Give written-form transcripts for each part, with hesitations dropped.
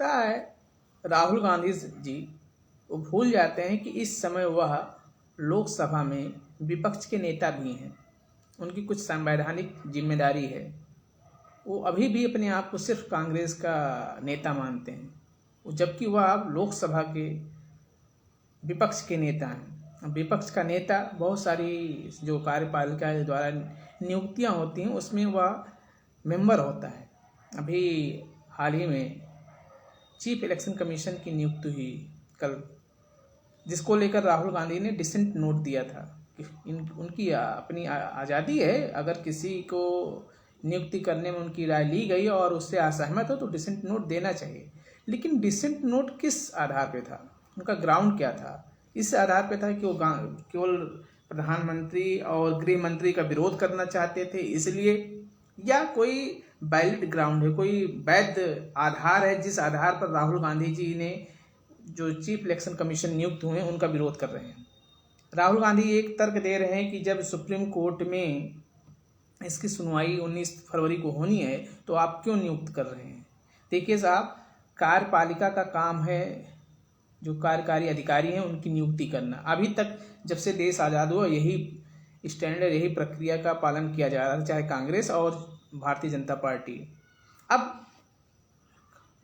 लगता है राहुल गांधी जी वो भूल जाते हैं कि इस समय वह लोकसभा में विपक्ष के नेता भी हैं, उनकी कुछ संवैधानिक जिम्मेदारी है। वो अभी भी अपने आप को सिर्फ कांग्रेस का नेता मानते हैं, जबकि वह अब लोकसभा के विपक्ष के नेता हैं। विपक्ष का नेता बहुत सारी जो कार्यपालिका द्वारा नियुक्तियां होती हैं उसमें वह मेंबर होता है। अभी हाल ही में चीफ इलेक्शन कमीशन की नियुक्ति हुई कल, जिसको लेकर राहुल गांधी ने डिसेंट नोट दिया था कि उनकी अपनी आज़ादी है, अगर किसी को नियुक्ति करने में उनकी राय ली गई और उससे असहमत हो तो डिसेंट नोट देना चाहिए। लेकिन डिसेंट नोट किस आधार पे था, उनका ग्राउंड क्या था? इस आधार पे था कि वो केवल प्रधानमंत्री और गृह मंत्री का विरोध करना चाहते थे इसलिए, या कोई वैलिड ग्राउंड है, कोई वैध आधार है जिस आधार पर राहुल गांधी जी ने जो चीफ इलेक्शन कमीशन नियुक्त हुए उनका विरोध कर रहे हैं? राहुल गांधी एक तर्क दे रहे हैं कि जब सुप्रीम कोर्ट में इसकी सुनवाई 19 फरवरी को होनी है तो आप क्यों नियुक्त कर रहे हैं? देखिए साहब, कार्यपालिका का काम है, जो कार्यकारी अधिकारी हैं उनकी नियुक्ति करना। अभी तक जब से देश आज़ाद हुआ यही स्टैंडर्ड, यही प्रक्रिया का पालन किया जा रहा था, चाहे कांग्रेस और भारतीय जनता पार्टी। अब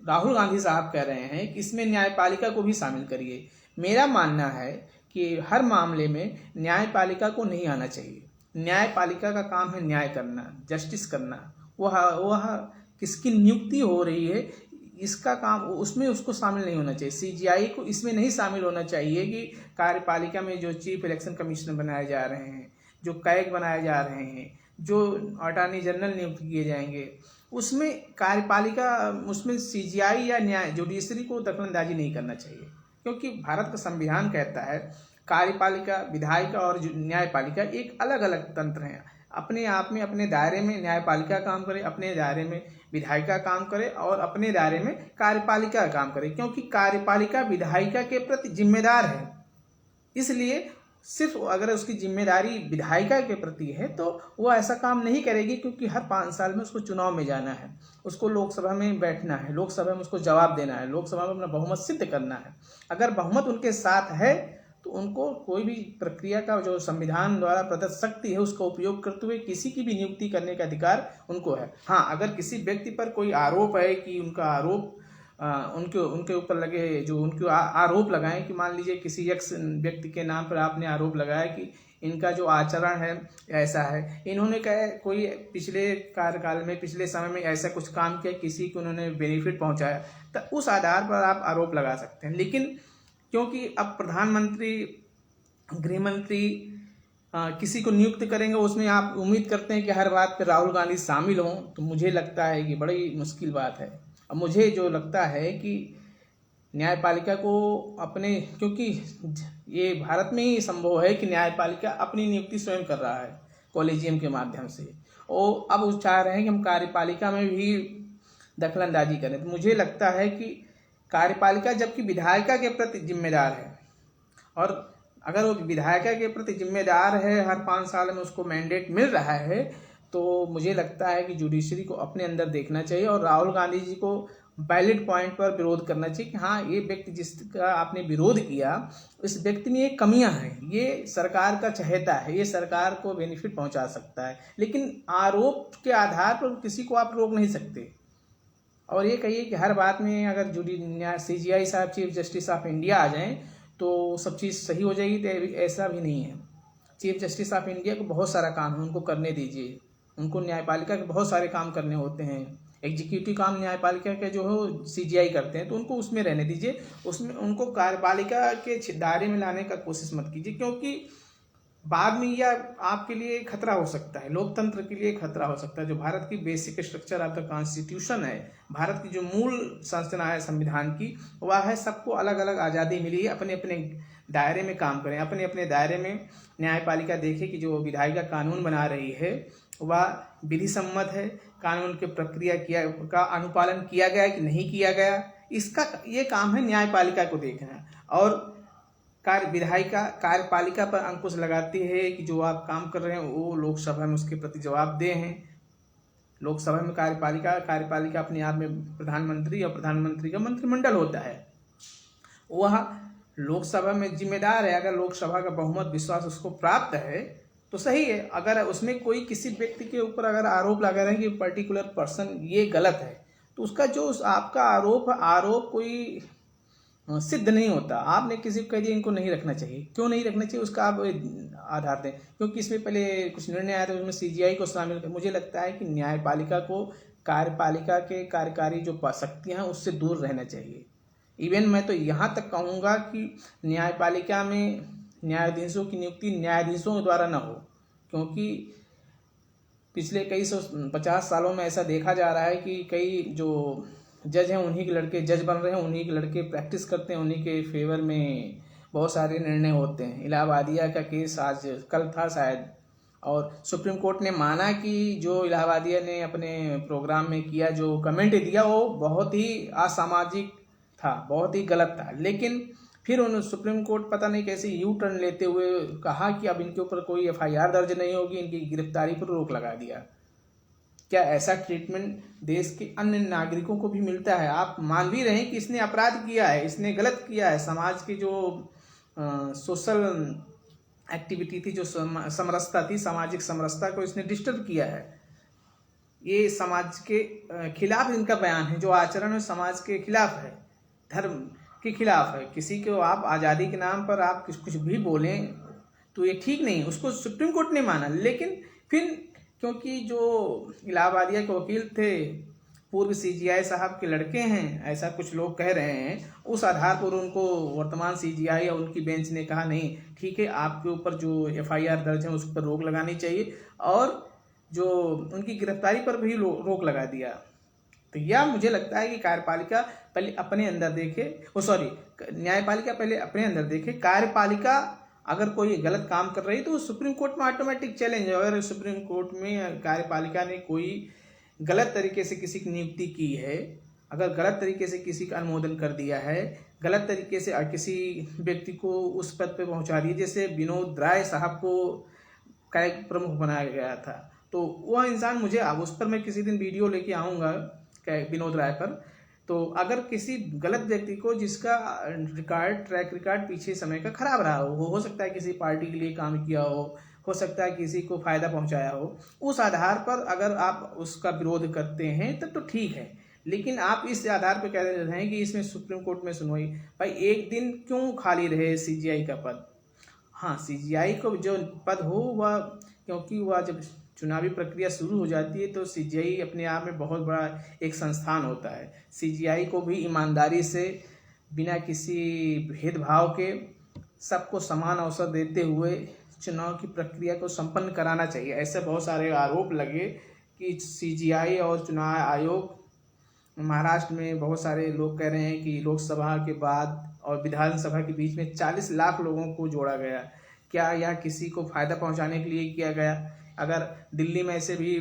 राहुल गांधी साहब कह रहे हैं कि इसमें न्यायपालिका को भी शामिल करिए। मेरा मानना है कि हर मामले में न्यायपालिका को नहीं आना चाहिए। न्यायपालिका का काम है न्याय करना, जस्टिस करना। वह किसकी नियुक्ति हो रही है इसका काम, उसमें उसको शामिल नहीं होना चाहिए। सीजीआई को इसमें नहीं शामिल होना चाहिए कि कार्यपालिका में जो चीफ इलेक्शन कमिश्नर बनाए जा रहे हैं, जो कैग बनाए जा रहे हैं, जो अटॉर्नी जनरल नियुक्त किए जाएंगे, उसमें कार्यपालिका, उसमें सीजीआई या न्याय जुडिशरी को दखलंदाजी नहीं करना चाहिए। क्योंकि भारत का संविधान कहता है कार्यपालिका, विधायिका और न्यायपालिका एक अलग अलग तंत्र हैं। अपने आप में अपने दायरे में न्यायपालिका काम करे, अपने दायरे में विधायिका काम करे और अपने दायरे में कार्यपालिका काम करे। क्योंकि कार्यपालिका विधायिका के प्रति जिम्मेदार है, इसलिए सिर्फ अगर उसकी जिम्मेदारी विधायिका के प्रति है तो वो ऐसा काम नहीं करेगी, क्योंकि हर 5 साल में उसको चुनाव में जाना है, उसको लोकसभा में बैठना है, लोकसभा में उसको जवाब देना है, लोकसभा में अपना बहुमत सिद्ध करना है। अगर बहुमत उनके साथ है तो उनको कोई भी प्रक्रिया का जो संविधान द्वारा प्रदत्त शक्ति है उसका उपयोग करते हुए किसी की भी नियुक्ति करने का अधिकार उनको है। हाँ, अगर किसी व्यक्ति पर कोई आरोप है कि उनका आरोप उनके ऊपर लगे, जो उनके आरोप लगाएं कि मान लीजिए किसी एक्स व्यक्ति के नाम पर आपने आरोप लगाया कि इनका जो आचरण है ऐसा है, इन्होंने कहा कोई पिछले कार्यकाल में, पिछले समय में ऐसा कुछ काम किया, किसी को उन्होंने बेनिफिट पहुंचाया, तो उस आधार पर आप आरोप लगा सकते हैं। लेकिन क्योंकि अब प्रधानमंत्री, गृह मंत्री किसी को नियुक्त करेंगे, उसमें आप उम्मीद करते हैं कि हर बात पर राहुल गांधी शामिल हों, तो मुझे लगता है कि बड़ी मुश्किल बात है। अब मुझे जो लगता है कि न्यायपालिका को अपने, क्योंकि ये भारत में ही संभव है कि न्यायपालिका अपनी नियुक्ति स्वयं कर रहा है कॉलेजियम के माध्यम से, और अब वो चाह रहे हैं कि हम कार्यपालिका में भी दखलंदाजी करें। तो मुझे लगता है कि कार्यपालिका जबकि विधायिका के प्रति जिम्मेदार है, और अगर वो विधायिका के प्रति जिम्मेदार है, हर 5 साल में उसको मैंडेट मिल रहा है, तो मुझे लगता है कि जुडिशरी को अपने अंदर देखना चाहिए और राहुल गांधी जी को वैलिड पॉइंट पर विरोध करना चाहिए कि हाँ, ये व्यक्ति जिसका आपने विरोध किया इस व्यक्ति में ये कमियां हैं, ये सरकार का चहेता है, ये सरकार को बेनिफिट पहुंचा सकता है, लेकिन आरोप के आधार पर किसी को आप रोक नहीं सकते। और ये कहिए कि हर बात में अगर सीजीआई साहब, चीफ जस्टिस ऑफ इंडिया आ जाएं तो सब चीज़ सही हो जाएगी, तो ऐसा भी नहीं है। चीफ जस्टिस ऑफ इंडिया को बहुत सारा काम है, उनको करने दीजिए। उनको न्यायपालिका के बहुत सारे काम करने होते हैं, एग्जीक्यूटिव काम न्यायपालिका के जो हो सीजीआई करते हैं, तो उनको उसमें रहने दीजिए। उसमें उनको कार्यपालिका के दायरे में लाने का कोशिश मत कीजिए, क्योंकि बाद में यह आपके लिए खतरा हो सकता है, लोकतंत्र के लिए खतरा हो सकता है। जो भारत की basic structure of the constitution है, भारत की जो मूल संरचना है संविधान की, वह है सबको अलग अलग आज़ादी मिली है, अपने अपने दायरे में काम करें, अपने अपने दायरे में न्यायपालिका देखे कि जो विधायिका कानून बना रही है वह विधि सम्मत है, कानून के प्रक्रिया का अनुपालन किया गया कि नहीं किया गया, इसका ये काम है न्यायपालिका को देखना। और विधायिका कार्यपालिका पर अंकुश लगाती है कि जो आप काम कर रहे हैं वो लोकसभा में उसके प्रति जवाबदेह हैं। लोकसभा में कार्यपालिका अपने आप में प्रधानमंत्री और प्रधानमंत्री का मंत्रिमंडल होता है। वह लोकसभा में जिम्मेदार है। अगर लोकसभा का बहुमत विश्वास उसको प्राप्त है तो सही है। अगर उसमें कोई किसी व्यक्ति के ऊपर अगर आरोप लगा रहे हैं कि पर्टिकुलर पर्सन ये गलत है, तो उसका जो आपका आरोप कोई सिद्ध नहीं होता। आपने किसी को कह दिया इनको नहीं रखना चाहिए, क्यों नहीं रखना चाहिए उसका आप आधार दें। क्योंकि इसमें पहले कुछ निर्णय आया था, उसमें सीजीआई को शामिल कर। मुझे लगता है कि न्यायपालिका को कार्यपालिका के कार्यकारी जो शक्तियाँ हैं उससे दूर रहना चाहिए। इवन मैं तो यहाँ तक कहूँगा कि न्यायपालिका में न्यायाधीशों की नियुक्ति न्यायाधीशों के द्वारा न हो, क्योंकि पिछले कई 150 सालों में ऐसा देखा जा रहा है कि कई जो जज हैं उन्हीं के लड़के जज बन रहे हैं, उन्हीं के लड़के प्रैक्टिस करते हैं, उन्हीं के फेवर में बहुत सारे निर्णय होते हैं। इलाहाबादिया का केस आज कल था शायद, और सुप्रीम कोर्ट ने माना कि जो इलाहाबादिया ने अपने प्रोग्राम में किया, जो कमेंट दिया, वो बहुत ही असामाजिक था, बहुत ही गलत था। लेकिन फिर उन्होंने सुप्रीम कोर्ट पता नहीं कैसे यू टर्न लेते हुए कहा कि अब इनके ऊपर कोई एफआईआर दर्ज नहीं होगी, इनकी गिरफ्तारी पर रोक लगा दिया। क्या ऐसा ट्रीटमेंट देश के अन्य नागरिकों को भी मिलता है? आप मान भी रहे हैं कि इसने अपराध किया है, इसने गलत किया है, समाज की जो सोशल एक्टिविटी थी, जो समरसता थी, सामाजिक समरसता को इसने डिस्टर्ब किया है। ये समाज के खिलाफ इनका बयान है, जो आचरण है समाज के खिलाफ है, धर्म के खिलाफ है। किसी को आप आज़ादी के नाम पर आप कुछ भी बोलें तो ये ठीक नहीं, उसको सुप्रीम कोर्ट ने माना। लेकिन फिर क्योंकि जो इलाहाबादिया के वकील थे पूर्व सीजीआई साहब के लड़के हैं, ऐसा कुछ लोग कह रहे हैं, उस आधार पर उनको वर्तमान सीजीआई और उनकी बेंच ने कहा नहीं ठीक है, आपके ऊपर जो एफआईआर दर्ज है उस पर रोक लगानी चाहिए, और जो उनकी गिरफ्तारी पर भी रोक लगा दिया। तो यह मुझे लगता है कि कार्यपालिका पहले अपने अंदर देखे, न्यायपालिका पहले अपने अंदर देखे। कार्यपालिका अगर कोई गलत काम कर रही है तो सुप्रीम कोर्ट में ऑटोमेटिक चैलेंज है। अगर सुप्रीम कोर्ट में कार्यपालिका ने कोई गलत तरीके से किसी की नियुक्ति की है, अगर गलत तरीके से किसी का अनुमोदन कर दिया है, गलत तरीके से किसी व्यक्ति को उस पद पे पहुंचा दिया, जैसे विनोद राय साहब को कैग प्रमुख बनाया गया था, तो वह इंसान मुझे, अब उस पर मैं किसी दिन वीडियो लेके आऊँगा विनोद राय पर। तो अगर किसी गलत व्यक्ति को, जिसका ट्रैक रिकॉर्ड पीछे समय का खराब रहा हो सकता है किसी पार्टी के लिए काम किया हो सकता है किसी को फायदा पहुंचाया हो, उस आधार पर अगर आप उसका विरोध करते हैं तब तो ठीक है। लेकिन आप इस आधार पर कह रहे हैं कि इसमें सुप्रीम कोर्ट में सुनवाई, भाई एक दिन क्यों खाली रहे सीजीआई का पद? हाँ, सीजीआई को जो पद हो वह, क्योंकि वह जब चुनावी प्रक्रिया शुरू हो जाती है तो सीजीआई अपने आप में बहुत बड़ा एक संस्थान होता है। सीजीआई को भी ईमानदारी से, बिना किसी भेदभाव के, सबको समान अवसर देते हुए चुनाव की प्रक्रिया को संपन्न कराना चाहिए। ऐसे बहुत सारे आरोप लगे कि सीजीआई और चुनाव आयोग, महाराष्ट्र में बहुत सारे लोग कह रहे हैं कि लोकसभा के बाद और विधानसभा के बीच में 40 लाख लोगों को जोड़ा गया। क्या यह किसी को फायदा पहुंचाने के लिए किया गया? अगर दिल्ली में ऐसे भी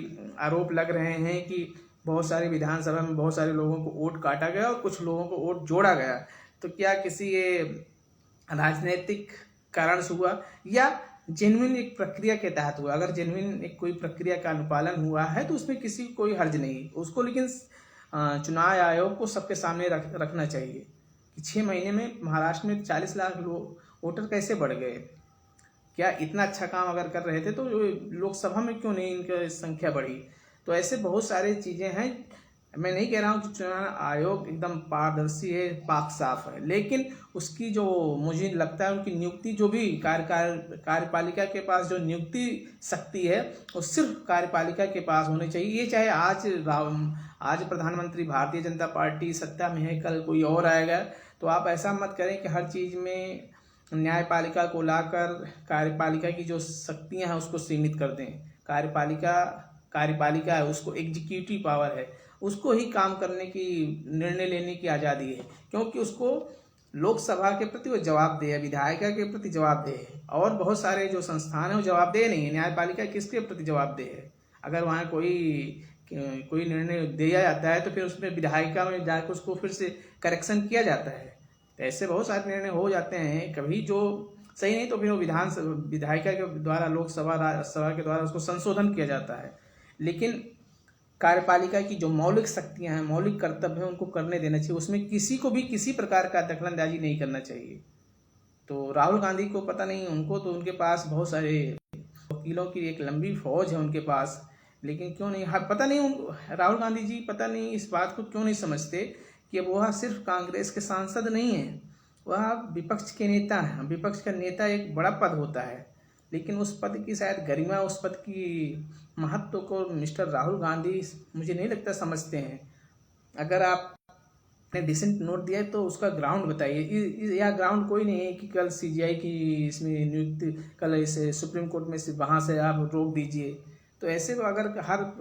आरोप लग रहे हैं कि बहुत सारे विधानसभा में बहुत सारे लोगों को वोट काटा गया और कुछ लोगों को वोट जोड़ा गया, तो क्या किसी ये राजनीतिक कारण से हुआ या जेन्युइन एक प्रक्रिया के तहत हुआ? अगर जेन्युइन एक कोई प्रक्रिया का अनुपालन हुआ है तो उसमें किसी को कोई हर्ज नहीं उसको। लेकिन चुनाव आयोग को सबके सामने रखना चाहिए कि 6 महीने में महाराष्ट्र में 40 लाख वोटर कैसे बढ़ गए। क्या इतना अच्छा काम अगर कर रहे थे तो लोकसभा में क्यों नहीं इनकी संख्या बढ़ी? तो ऐसे बहुत सारी चीज़ें हैं। मैं नहीं कह रहा हूँ कि चुनाव आयोग एकदम पारदर्शी है, पाक साफ है, लेकिन उसकी जो, मुझे लगता है उनकी नियुक्ति, जो भी कार्यपालिका के पास जो नियुक्ति शक्ति है वो सिर्फ कार्यपालिका के पास होनी चाहिए। ये चाहे आज प्रधानमंत्री भारतीय जनता पार्टी सत्ता में है, कल कोई और आएगा, तो आप ऐसा मत करें कि हर चीज़ में न्यायपालिका को लाकर कार्यपालिका की जो शक्तियां हैं उसको सीमित कर दें। कार्यपालिका है, उसको एग्जीक्यूटिव पावर है, उसको ही काम करने की, निर्णय लेने की आज़ादी है, क्योंकि उसको लोकसभा के प्रति वो जवाबदेह है, विधायिका के प्रति जवाबदेह है, और बहुत सारे जो संस्थान है वो जवाबदेह नहीं है। न्यायपालिका किसके प्रति जवाबदेह है? अगर वहाँ कोई निर्णय दिया जाता है तो फिर उसमें विधायिका में जाकर उसको फिर से करेक्शन किया जाता है। तो ऐसे बहुत सारे निर्णय हो जाते हैं कभी जो सही नहीं, तो फिर वो विधायिका के द्वारा, लोकसभा राज्यसभा के द्वारा उसको संशोधन किया जाता है। लेकिन कार्यपालिका की जो मौलिक शक्तियां हैं, मौलिक कर्तव्य हैं, उनको करने देना चाहिए। उसमें किसी को भी किसी प्रकार का दखलंदाजी नहीं करना चाहिए। तो राहुल गांधी को पता नहीं, उनको तो उनके पास बहुत सारे वकीलों की एक लंबी फौज है उनके पास, लेकिन क्यों नहीं, पता नहीं राहुल गांधी जी पता नहीं इस बात को क्यों नहीं समझते कि अब वह सिर्फ कांग्रेस के सांसद नहीं है, वह विपक्ष के नेता हैं। विपक्ष का नेता एक बड़ा पद होता है, लेकिन उस पद की शायद गरिमा, उस पद की महत्व को मिस्टर राहुल गांधी मुझे नहीं लगता समझते हैं। अगर आपने डिसेंट नोट दिया है तो उसका ग्राउंड बताइए। यह ग्राउंड कोई नहीं है कि कल सीजीआई की इसमें नियुक्ति, कल इसे सुप्रीम कोर्ट में से वहाँ से आप रोक दीजिए। तो ऐसे अगर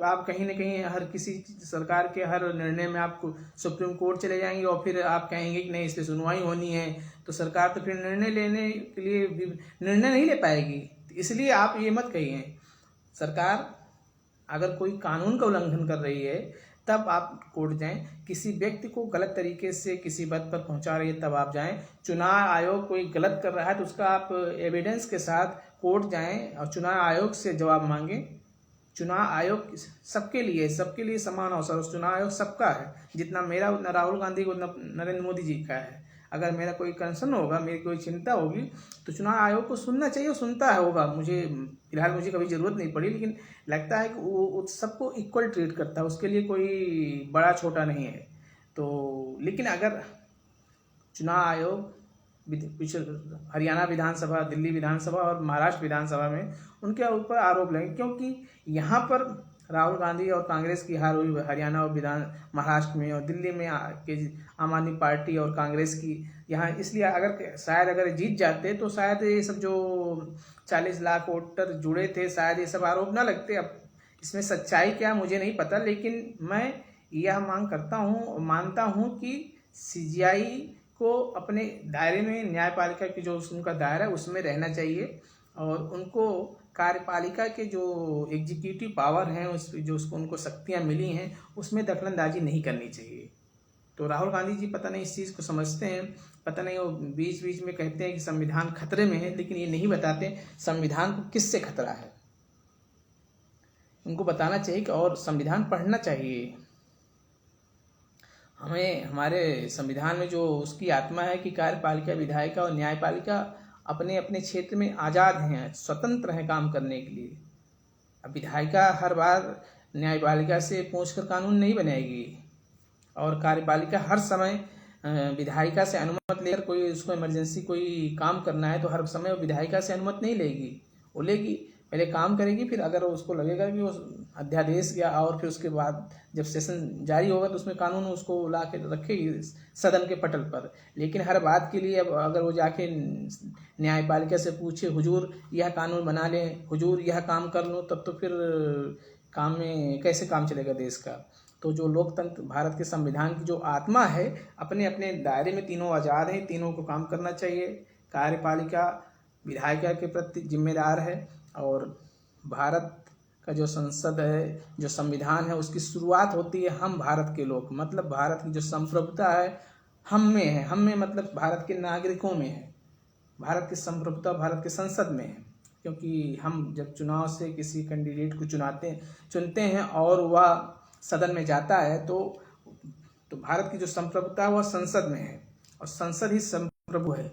आप कहीं ना कहीं हर किसी सरकार के हर निर्णय में आप सुप्रीम कोर्ट चले जाएंगे और फिर आप कहेंगे कि नहीं इस पर सुनवाई होनी है, तो सरकार तो फिर निर्णय लेने के लिए निर्णय नहीं ले पाएगी। इसलिए आप ये मत कहिए। सरकार अगर कोई कानून का उल्लंघन कर रही है तब आप कोर्ट जाएं। किसी व्यक्ति को गलत तरीके से किसी पद पर पहुंचा रही है तब आप जाएं। चुनाव आयोग कोई गलत कर रहा है तो उसका आप एविडेंस के साथ कोर्ट जाएं और चुनाव आयोग से जवाब मांगें। चुनाव आयोग सबके लिए समान अवसर, चुनाव आयोग सबका है। जितना मेरा उतना राहुल गांधी को उतना नरेंद्र मोदी जी का है। अगर मेरा कोई कंसर्न होगा, मेरी कोई चिंता होगी तो चुनाव आयोग को सुनना चाहिए, सुनता होगा। फिलहाल मुझे कभी ज़रूरत नहीं पड़ी, लेकिन लगता है कि वो सबको इक्वल ट्रीट करता है, उसके लिए कोई बड़ा छोटा नहीं है। तो लेकिन अगर चुनाव आयोग हरियाणा विधानसभा, दिल्ली विधानसभा और महाराष्ट्र विधानसभा में उनके ऊपर आरोप लगे, क्योंकि यहाँ पर राहुल गांधी और कांग्रेस की हार हुई हरियाणा और महाराष्ट्र में, और दिल्ली में आम आदमी पार्टी और कांग्रेस की यहाँ, इसलिए अगर जीत जाते तो शायद ये सब जो 40 लाख वोटर जुड़े थे शायद ये सब आरोप ना लगते। अब इसमें सच्चाई क्या मुझे नहीं पता, लेकिन मैं यह मांग करता हूँ, मानता हूँ कि सीजीआई को अपने दायरे में, न्यायपालिका की जो उनका दायरा है उसमें रहना चाहिए, और उनको कार्यपालिका के जो एग्जीक्यूटिव पावर हैं, उसको उनको शक्तियाँ मिली हैं, उसमें दखलंदाजी नहीं करनी चाहिए। तो राहुल गांधी जी पता नहीं इस चीज़ को समझते हैं, पता नहीं। वो बीच बीच में कहते हैं कि संविधान खतरे में है, लेकिन ये नहीं बताते संविधान को किससे खतरा है। उनको बताना चाहिए कि और संविधान पढ़ना चाहिए। हमें हमारे संविधान में जो उसकी आत्मा है कि कार्यपालिका, विधायिका और न्यायपालिका अपने अपने क्षेत्र में आज़ाद हैं, स्वतंत्र हैं काम करने के लिए। अब विधायिका हर बार न्यायपालिका से पूछकर कानून नहीं बनाएगी, और कार्यपालिका हर समय विधायिका से अनुमति लेकर, कोई उसको इमरजेंसी कोई काम करना है तो हर समय वो विधायिका से अनुमति नहीं लेगी। वो लेगी, पहले काम करेगी, फिर अगर उसको लगेगा कि वो अध्यादेश या और फिर उसके बाद जब सेशन जारी होगा तो उसमें कानून उसको ला के रखेगी सदन के पटल पर। लेकिन हर बात के लिए अब अगर वो जाके न्यायपालिका से पूछे, हुजूर यह कानून बना लें, हुजूर यह काम कर लो, तब तो फिर काम में कैसे काम चलेगा देश का। तो जो लोकतंत्र, भारत के संविधान की जो आत्मा है, अपने अपने दायरे में तीनों आज़ाद हैं, तीनों को काम करना चाहिए। कार्यपालिका विधायिका के प्रति जिम्मेदार है, और भारत का जो संसद है, जो संविधान है, उसकी शुरुआत होती है हम भारत के लोग, मतलब भारत की जो संप्रभुता है हम में है, हम में मतलब भारत के नागरिकों में है। भारत की संप्रभुता भारत के संसद में है, क्योंकि हम जब चुनाव से किसी कैंडिडेट को चुनते हैं और वह सदन में जाता है तो भारत की जो संप्रभुता है वह संसद में है, और संसद ही संप्रभु है।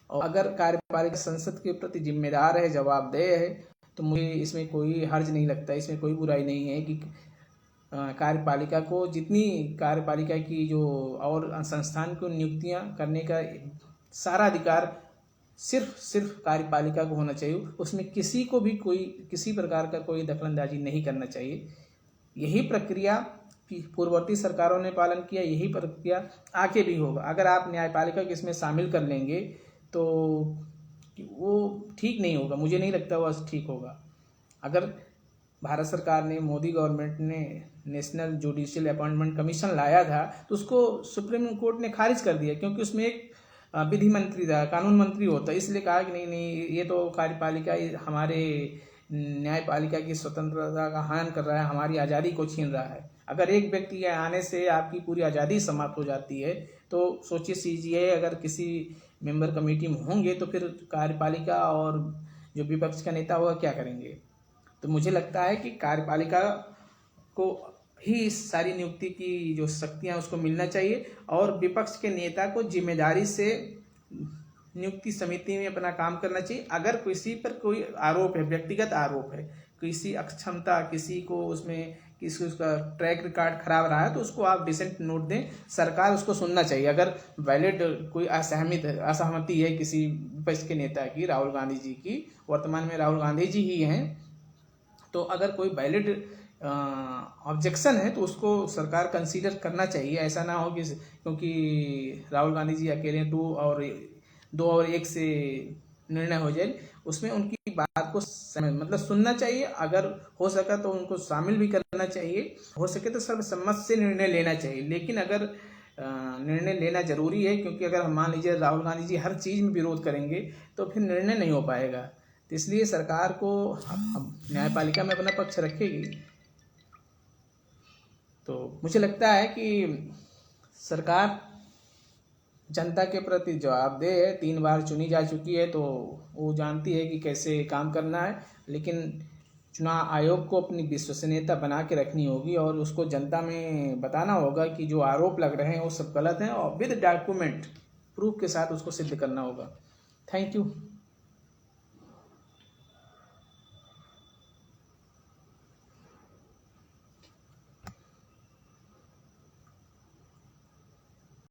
और अगर कार्यपालिका संसद के प्रति जिम्मेदार है, जवाबदेह है, तो मुझे इसमें कोई हर्ज नहीं लगता, इसमें कोई बुराई नहीं है कि कार्यपालिका को जितनी कार्यपालिका की जो और संस्थान को नियुक्तियां करने का सारा अधिकार सिर्फ कार्यपालिका को होना चाहिए। उसमें किसी को भी किसी प्रकार का कोई दखलंदाजी नहीं करना चाहिए। यही प्रक्रिया पूर्ववर्ती सरकारों ने पालन किया, यही प्रक्रिया आगे भी होगा। अगर आप न्यायपालिका को इसमें शामिल कर लेंगे तो वो ठीक नहीं होगा, मुझे नहीं लगता वह ठीक होगा। अगर भारत सरकार ने, मोदी गवर्नमेंट ने नेशनल जुडिशियल अपॉइंटमेंट कमीशन लाया था तो उसको सुप्रीम कोर्ट ने खारिज कर दिया, क्योंकि उसमें एक विधि मंत्री था, कानून मंत्री होता, इसलिए कहा कि नहीं ये तो कार्यपालिका हमारे न्यायपालिका की स्वतंत्रता का हनन कर रहा है, हमारी आज़ादी को छीन रहा है। अगर एक व्यक्ति के आने से आपकी पूरी आज़ादी समाप्त हो जाती है तो सोचिए सीजीआई अगर किसी मेंबर कमेटी में होंगे तो फिर कार्यपालिका और जो विपक्ष का नेता होगा क्या करेंगे। तो मुझे लगता है कि कार्यपालिका को ही इस सारी नियुक्ति की जो शक्तियां उसको मिलना चाहिए, और विपक्ष के नेता को जिम्मेदारी से नियुक्ति समिति में अपना काम करना चाहिए। अगर किसी पर कोई आरोप है, व्यक्तिगत आरोप है, किसी अक्षमता, किसी को उसमें किसी उसका ट्रैक रिकॉर्ड खराब रहा है, तो उसको आप डिसेंट नोट दें, सरकार उसको सुनना चाहिए। अगर वैलिड कोई असहमति है किसी विपक्ष के नेता की, राहुल गांधी जी की, वर्तमान में राहुल गांधी जी ही हैं, तो अगर कोई वैलिड ऑब्जेक्शन है तो उसको सरकार कंसीडर करना चाहिए। ऐसा ना हो कि क्योंकि राहुल गांधी जी अकेले 2 और 1 से निर्णय हो जाए, उसमें उनकी बात को मतलब सुनना चाहिए। अगर हो सका तो उनको शामिल भी करना चाहिए, हो सके तो सर्वसम्मत से निर्णय लेना चाहिए। लेकिन अगर निर्णय लेना जरूरी है, क्योंकि अगर हम मान लीजिए राहुल गांधी जी हर चीज़ में विरोध करेंगे तो फिर निर्णय नहीं हो पाएगा। तो इसलिए सरकार को न्यायपालिका में अपना पक्ष रखेगी। तो मुझे लगता है कि सरकार जनता के प्रति जवाबदेह है, 3 बार चुनी जा चुकी है, तो वो जानती है कि कैसे काम करना है। लेकिन चुनाव आयोग को अपनी विश्वसनीयता बना के रखनी होगी और उसको जनता में बताना होगा कि जो आरोप लग रहे हैं वो सब गलत हैं, और विद डॉक्यूमेंट प्रूफ के साथ उसको सिद्ध करना होगा। Thank you.